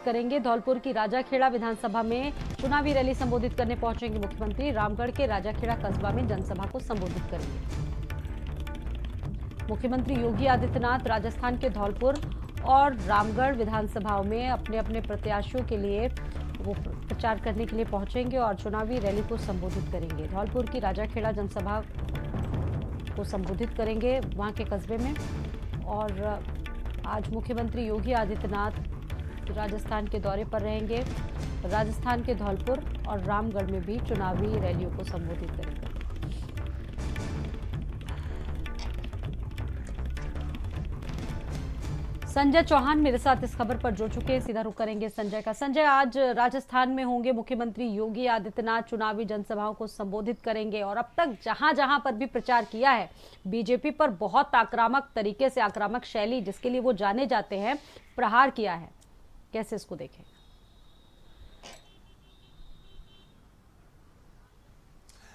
करेंगे। धौलपुर की राजाखेड़ा विधानसभा में चुनावी रैली संबोधित करने पहुंचेंगे मुख्यमंत्री। रामगढ़ के राजाखेड़ा कस्बा में जनसभा को संबोधित करेंगे। मुख्यमंत्री योगी आदित्यनाथ राजस्थान के धौलपुर और रामगढ़ विधानसभाओं में अपने अपने प्रत्याशियों के लिए वो प्रचार करने के लिए पहुंचेंगे और चुनावी रैली को संबोधित करेंगे। धौलपुर की राजाखेड़ा जनसभा को संबोधित करेंगे वहां के कस्बे में। और आज मुख्यमंत्री योगी आदित्यनाथ राजस्थान के दौरे पर रहेंगे। राजस्थान के धौलपुर और रामगढ़ में भी चुनावी रैलियों को संबोधित करेंगे। संजय चौहान मेरे साथ इस खबर पर जुड़ चुके हैं, सीधा रुख करेंगे संजय का। संजय, आज राजस्थान में होंगे मुख्यमंत्री योगी आदित्यनाथ, चुनावी जनसभाओं को संबोधित करेंगे और अब तक जहां जहां पर भी प्रचार किया है बीजेपी पर बहुत आक्रामक तरीके से, आक्रामक शैली जिसके लिए वो जाने जाते हैं, प्रहार किया है। कैसे इसको देखें?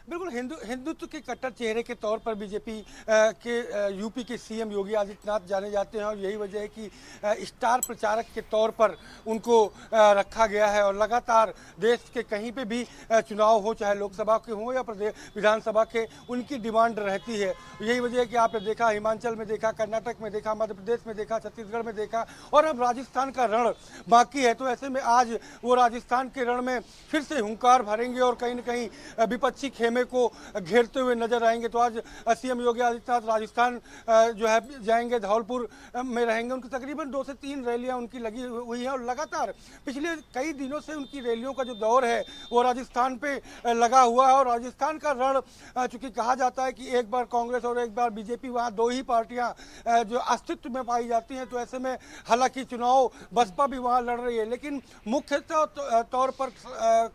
बिल्कुल हिंदुत्व के कट्टर चेहरे के तौर पर बीजेपी के यूपी के सीएम योगी आदित्यनाथ जाने जाते हैं और यही वजह है कि स्टार प्रचारक के तौर पर उनको रखा गया है। और लगातार देश के कहीं पे भी चुनाव हो, चाहे लोकसभा के हों या प्रदेश विधानसभा के, उनकी डिमांड रहती है। यही वजह है कि आपने देखा, हिमाचल में देखा, कर्नाटक में देखा, मध्य प्रदेश में देखा, छत्तीसगढ़ में देखा और अब राजस्थान का रण बाकी है। तो ऐसे में आज वो राजस्थान के रण में फिर से हुंकार भरेंगे और कहीं न कहीं विपक्षी खेमे को घेरते हुए नजर आएंगे। तो आज सीएम योगी आदित्यनाथ राजस्थान जो है जाएंगे, धौलपुर में रहेंगे। उनकी तकरीबन 2 से 3 रैलियां उनकी लगी हुई हैं और लगातार पिछले कई दिनों से उनकी रैलियों का जो दौर है वो राजस्थान पे लगा हुआ है। और राजस्थान का रण चूंकि कहा जाता है कि एक बार कांग्रेस और एक बार बीजेपी, वहाँ 2 ही पार्टियां जो अस्तित्व में पाई जाती हैं। तो ऐसे में हालांकि चुनाव बसपा भी वहाँ लड़ रही है, लेकिन मुख्यतः तौर पर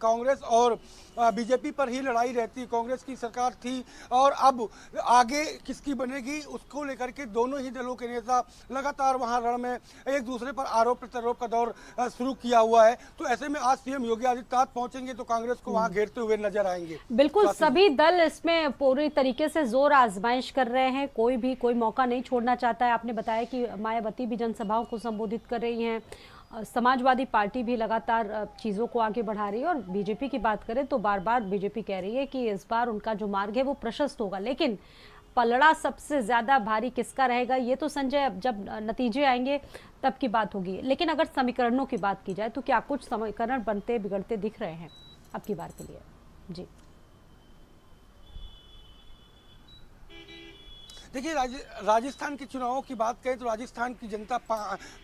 कांग्रेस और बीजेपी पर ही लड़ाई रहती। कांग्रेस की सरकार थी और अब आगे किसकी बनेगी उसको लेकर के दोनों ही दलों के नेता लगातार वहां रण में एक दूसरे पर आरोप प्रत्यारोप का दौर शुरू किया हुआ है। तो ऐसे में आज सीएम योगी आदित्यनाथ पहुंचेंगे तो कांग्रेस को वहां घेरते हुए नजर आएंगे। बिल्कुल, सभी दल इसमें पूरी तरीके से जोर आजमाइश कर रहे हैं, कोई मौका नहीं छोड़ना चाहता है। आपने बताया कि मायावती भी जनसभाओं को संबोधित कर रही हैं, समाजवादी पार्टी भी लगातार चीज़ों को आगे बढ़ा रही है और बीजेपी की बात करें तो बार बार बीजेपी कह रही है कि इस बार उनका जो मार्ग है वो प्रशस्त होगा। लेकिन पलड़ा सबसे ज्यादा भारी किसका रहेगा ये तो संजय जब नतीजे आएंगे तब की बात होगी। लेकिन अगर समीकरणों की बात की जाए तो क्या कुछ समीकरण बनते बिगड़ते दिख रहे हैं अब की बार के लिए? जी देखिए, राजस्थान के चुनावों की बात करें तो राजस्थान की जनता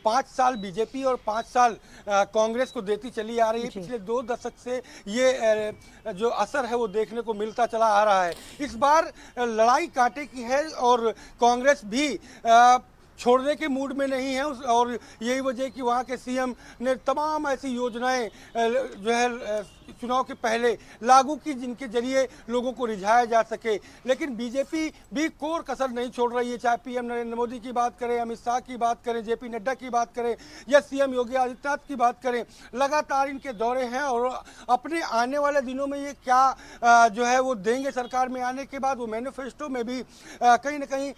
5 साल बीजेपी और 5 साल कांग्रेस को देती चली आ रही है। पिछले 2 दशक से ये जो असर है वो देखने को मिलता चला आ रहा है। इस बार लड़ाई कांटे की है और कांग्रेस भी छोड़ने के मूड में नहीं है। और यही वजह कि वहाँ के सीएम ने तमाम ऐसी योजनाएं जो है चुनाव के पहले लागू की जिनके जरिए लोगों को रिझाया जा सके। लेकिन बीजेपी भी कोर कसर नहीं छोड़ रही है, चाहे पीएम नरेंद्र मोदी की बात करें, अमित शाह की बात करें, जेपी नड्डा की बात करें या सीएम योगी आदित्यनाथ की बात करें। लगातार इनके दौरे हैं और अपने आने वाले दिनों में ये क्या जो है वो देंगे सरकार में आने के बाद, वो मैनिफेस्टो में भी कहीं ना कहीं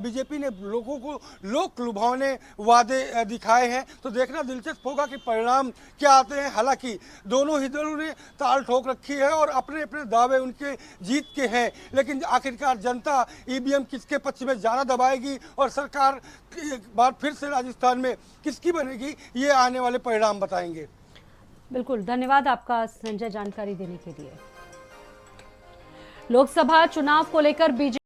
बीजेपी ने लोगों को लोक लुभावने वादे दिखाए हैं। तो देखना दिलचस्प होगा कि परिणाम क्या आते हैं। हालांकि दोनों ही दलों ने ताल ठोक रखी है और अपने अपने दावे उनके जीत के हैं, लेकिन आखिरकार जनता ईवीएम किसके पक्ष में ज्यादा दबाएगी और सरकार एक बार फिर से राजस्थान में किसकी बनेगी, ये आने वाले परिणाम बताएंगे। बिल्कुल, धन्यवाद आपका संजय जानकारी देने के लिए। लोकसभा चुनाव को लेकर बीजेपी